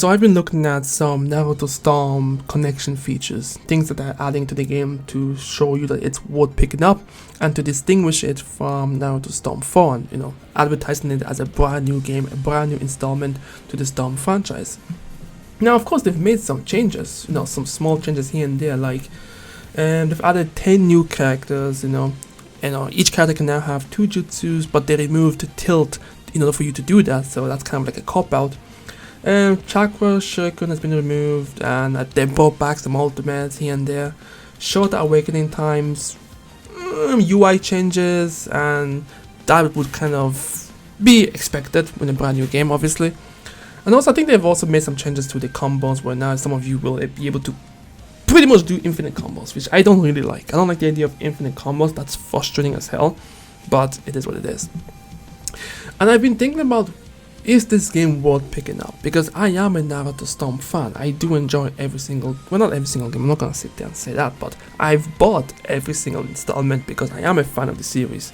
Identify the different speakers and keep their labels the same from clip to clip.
Speaker 1: So I've been looking at some Naruto Storm Connection features, things that they're adding to the game to show you that it's worth picking up and to distinguish it from Naruto Storm 4, and advertising it as a brand new game, a brand new installment to the Storm franchise. Now, of course, they've made some changes, some small changes here and there, like they've added 10 new characters, each character can now have 2 jutsus, but they removed tilt in order for you to do that, so that's kind of like a cop-out. Chakra Shuriken has been removed, and they brought back some ultimates here and there. Shorter awakening times, UI changes, and that would kind of be expected in a brand new game, obviously. And also, I think they've also made some changes to the combos, where now some of you will be able to pretty much do infinite combos, which I don't really like. I don't like the idea of infinite combos. That's frustrating as hell, but it is what it is. And I've been thinking about, is this game worth picking up? Because I am a Naruto Storm fan. I do enjoy every single, well, not every single game, I'm not gonna sit there and say that, but I've bought every single installment because I am a fan of the series.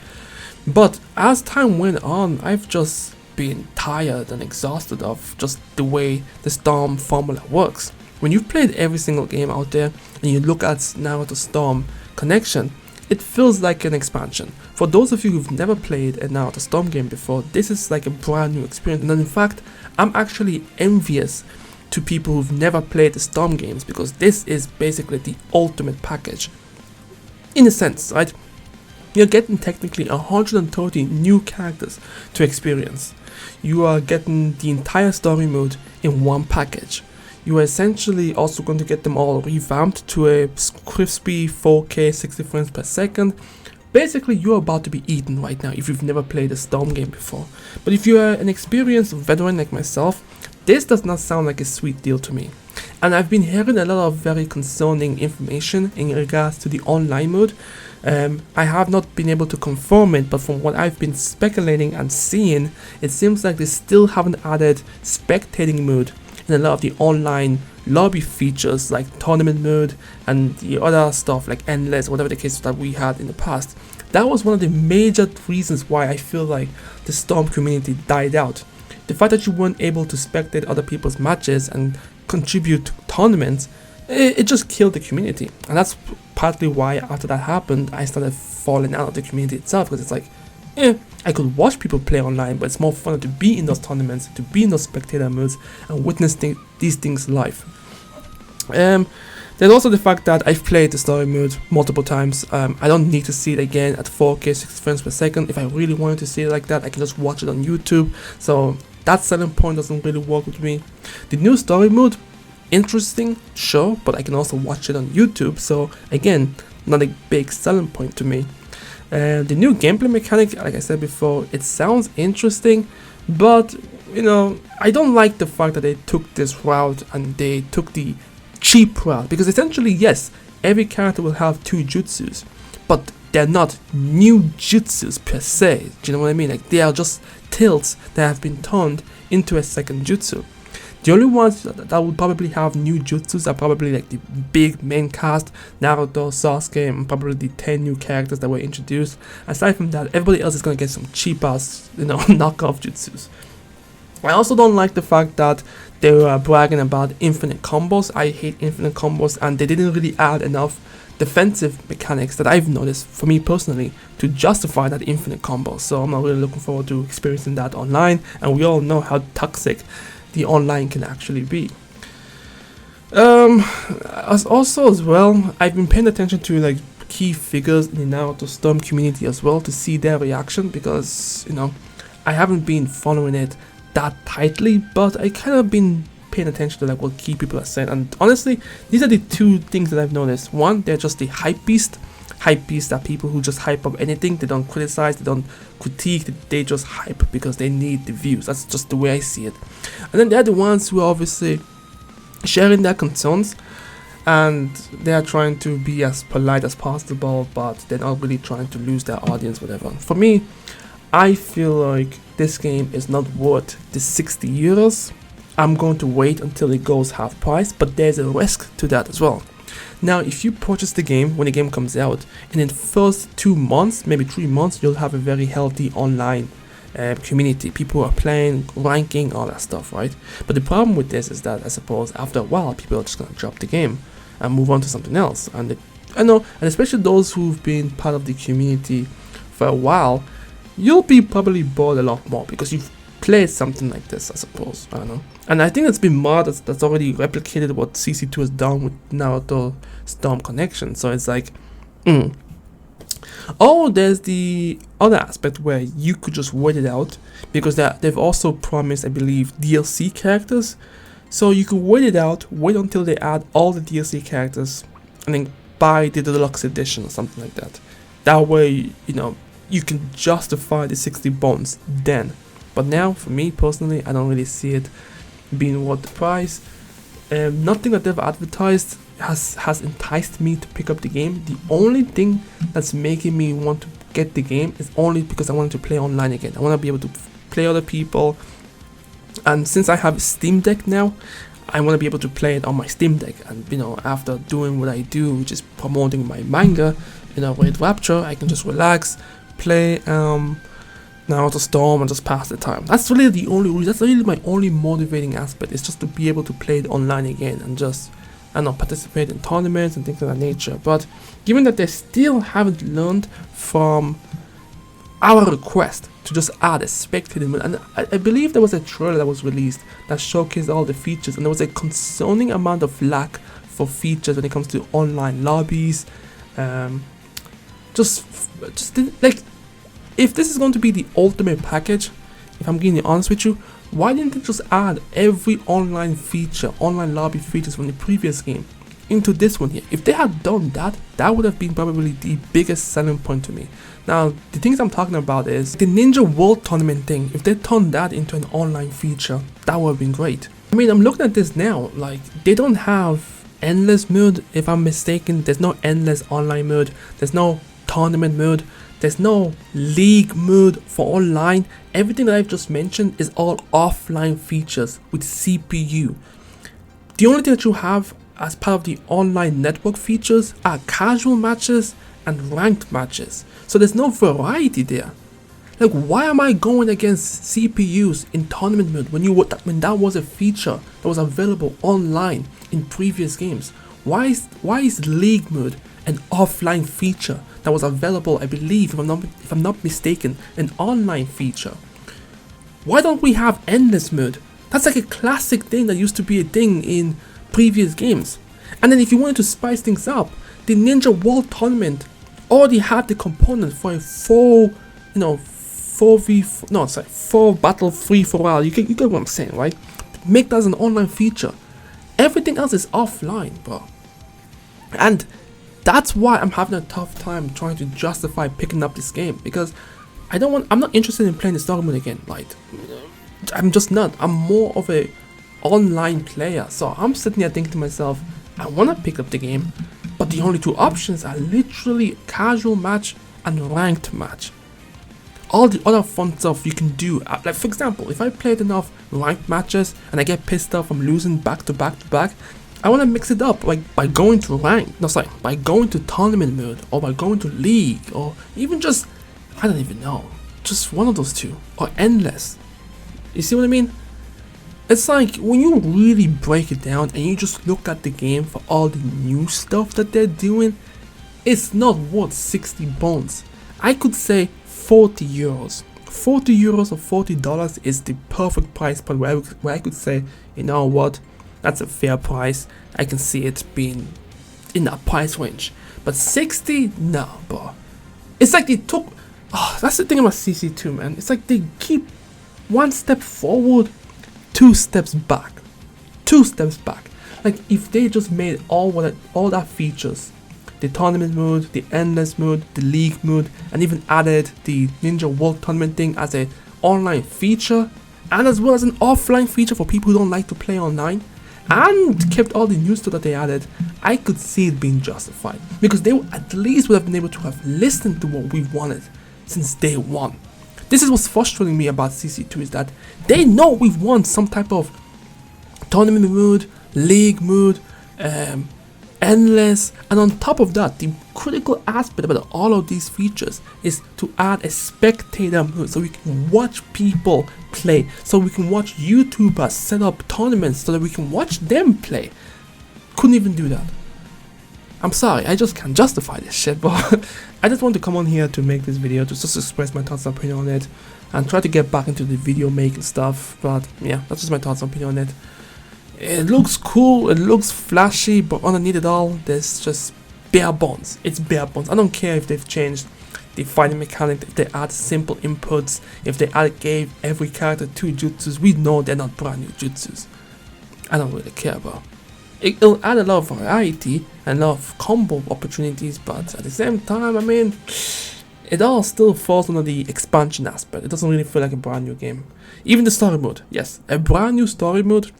Speaker 1: But as time went on, I've just been tired and exhausted of just the way the Storm formula works. When you've played every single game out there and you look at Naruto Storm Connection, it feels like an expansion. For those of you who've never played a Naruto Storm game before, this is like a brand new experience. And in fact, I'm actually envious to people who've never played the Storm games, because this is basically the ultimate package. In a sense, right? You're getting technically 130 new characters to experience. You are getting the entire story mode in one package. You are essentially also going to get them all revamped to a crispy 4K 60 frames per second. Basically, you're about to be eaten right now if you've never played a Storm game before. But if you're an experienced veteran like myself, this does not sound like a sweet deal to me. And I've been hearing a lot of very concerning information in regards to the online mode. I have not been able to confirm it, but from what I've been speculating and seeing, it seems like they still haven't added spectating mode in a lot of the online lobby features like tournament mode and the other stuff like endless, whatever the case that we had in the past. That was one of the major reasons why I feel like the Storm community died out. The fact that you weren't able to spectate other people's matches and contribute to tournaments, it just killed the community. And that's partly why after that happened, I started falling out of the community itself, because it's like, I could watch people play online, but it's more fun to be in those tournaments, to be in those spectator modes and witness these things live. There's also the fact that I've played the story mode multiple times. I don't need to see it again at 4K 60 frames per second. If I really wanted to see it like that, I can just watch it on YouTube. So that selling point doesn't really work with me. The new story mode, interesting, sure, but I can also watch it on YouTube. So again, not a big selling point to me. The new gameplay mechanic, like I said before, it sounds interesting, but I don't like the fact that they took this route and they took the cheap route, because essentially, yes, every character will have 2 jutsus, but they're not new jutsus per se. Do you know what I mean? Like, they are just tilts that have been turned into a second jutsu. The only ones that would probably have new jutsus are probably like the big main cast, Naruto, Sasuke, and probably the 10 new characters that were introduced. Aside from that, everybody else is going to get some cheap ass, knockoff jutsus. I also don't like the fact that they were bragging about infinite combos. I hate infinite combos, and they didn't really add enough defensive mechanics that I've noticed, for me personally, to justify that infinite combo. So I'm not really looking forward to experiencing that online, and we all know how toxic the online can actually be. As well, I've been paying attention to like key figures in the Naruto Storm community as well, to see their reaction, because I haven't been following it that tightly, but I kind of been paying attention to like what key people are saying. And honestly, these are the 2 things that I've noticed. One, they're just the hype beast. Hype beasts are people who just hype up anything. They don't criticize, they don't critique, they just hype because they need the views. That's just the way I see it. And then they're the ones who are obviously sharing their concerns, and they're trying to be as polite as possible, but they're not really trying to lose their audience, whatever. For me, I feel like this game is not worth the €60. I'm going to wait until it goes half price, but there's a risk to that as well. Now, if you purchase the game when the game comes out, and in the first 2 months, maybe 3 months, you'll have a very healthy online community. People are playing, ranking, all that stuff, right? But the problem with this is that I suppose after a while, people are just gonna drop the game and move on to something else. And I know, and especially those who've been part of the community for a while, you'll be probably bored a lot more because you've played something like this, I suppose. I don't know. And I think it's been mod that's already replicated what CC2 has done with Naruto Storm Connections. So it's like, Oh, there's the other aspect where you could just wait it out, because they've also promised, I believe, DLC characters. So you could wait it out, wait until they add all the DLC characters, and then buy the deluxe edition or something like that. That way, you can justify the 60 bones then. But now, for me personally, I don't really see it being worth the price. Nothing that they've advertised has enticed me to pick up the game. The only thing that's making me want to get the game is only because I wanted to play online again. I want to be able to play other people, and since I have a Steam Deck now, I want to be able to play it on my Steam Deck. And after doing what I do, which is promoting my manga, with Rapture, I can just relax, play Naruto Storm, and just pass the time. That's really the only reason. That's really my only motivating aspect, is just to be able to play it online again and just, participate in tournaments and things of that nature. But given that they still haven't learned from our request to just add a spectator mode, and I believe there was a trailer that was released that showcased all the features, and there was a concerning amount of lack for features when it comes to online lobbies. If this is going to be the ultimate package, if I'm being honest with you, why didn't they just add every online lobby features from the previous game into this one here? If they had done that, that would have been probably the biggest selling point to me. Now, the things I'm talking about is the Ninja World Tournament thing. If they turned that into an online feature, that would have been great. I mean, I'm looking at this now, like, they don't have endless mode, if I'm mistaken. There's no endless online mode, there's no tournament mode, there's no league mode for online. Everything that I've just mentioned is all offline features with CPU. The only thing that you have as part of the online network features are casual matches and ranked matches. So there's no variety there. Like, why am I going against CPUs in tournament mode when that was a feature that was available online in previous games? Why is league mode an offline feature that was available, I believe, if I'm not mistaken, an online feature? Why don't we have endless mode? That's like a classic thing that used to be a thing in previous games. And then if you wanted to spice things up, the Ninja World Tournament already had the component for a 4 battle free for all. You get what I'm saying, right? Make that as an online feature. Everything else is offline, bro. And that's why I'm having a tough time trying to justify picking up this game, because I'm not interested in playing the story mode again. Like, I'm just not. I'm more of a online player. So I'm sitting there thinking to myself, I want to pick up the game, but the only two options are literally casual match and ranked match. All the other fun stuff you can do, like for example, if I played enough ranked matches and I get pissed off from losing back to back to back, I want to mix it up, like by going to by going to tournament mode, or by going to league, or even just, I don't even know, just one of those two, or endless. You see what I mean? It's like, when you really break it down and you just look at the game for all the new stuff that they're doing, it's not worth 60 bones. I could say 40 euros. 40 euros or $40 is the perfect price point where I could say, you know what, that's a fair price. I can see it being in that price range. But 60, no, bro. It's like they took, that's the thing about CC2, man. It's like they keep one step forward, two steps back. Like, if they just made all that features, the tournament mode, the endless mode, the league mode, and even added the Ninja World Tournament thing as a online feature, and as well as an offline feature for people who don't like to play online, and kept all the new stuff that they added, I could see it being justified, because they at least would have been able to have listened to what we wanted since day one. This is what's frustrating me about CC2, is that they know we've won some type of tournament mode, league mode, endless. And on top of that, the critical aspect about all of these features is to add a spectator mode, so we can watch people play, so we can watch YouTubers set up tournaments so that we can watch them play. Couldn't even do that. I'm sorry, I just can't justify this shit, but I just want to come on here to make this video to just express my thoughts and opinion on it and try to get back into the video making stuff. But yeah, that's just my thoughts and opinion on it. It looks cool, it looks flashy, but underneath it all, there's just bare bones. It's bare bones. I don't care if they've changed the fighting mechanic, if they add simple inputs, if they gave every character 2 jutsus. We know they're not brand new jutsus. I don't really care about. It'll add a lot of variety and a lot of combo opportunities, but at the same time, I mean, it all still falls under the expansion aspect. It doesn't really feel like a brand new game. Even the story mode, yes, a brand new story mode.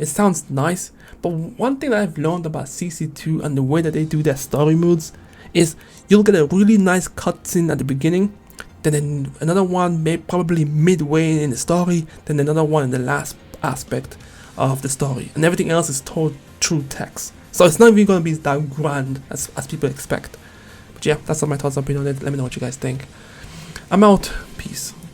Speaker 1: It sounds nice, but one thing that I've learned about CC2 and the way that they do their story modes is you'll get a really nice cutscene at the beginning, then another one probably midway in the story, then another one in the last aspect of the story, and everything else is told through text. So it's not even going to be that grand as people expect. But yeah, that's all my thoughts and opinion on it. Let me know what you guys think. I'm out. Peace.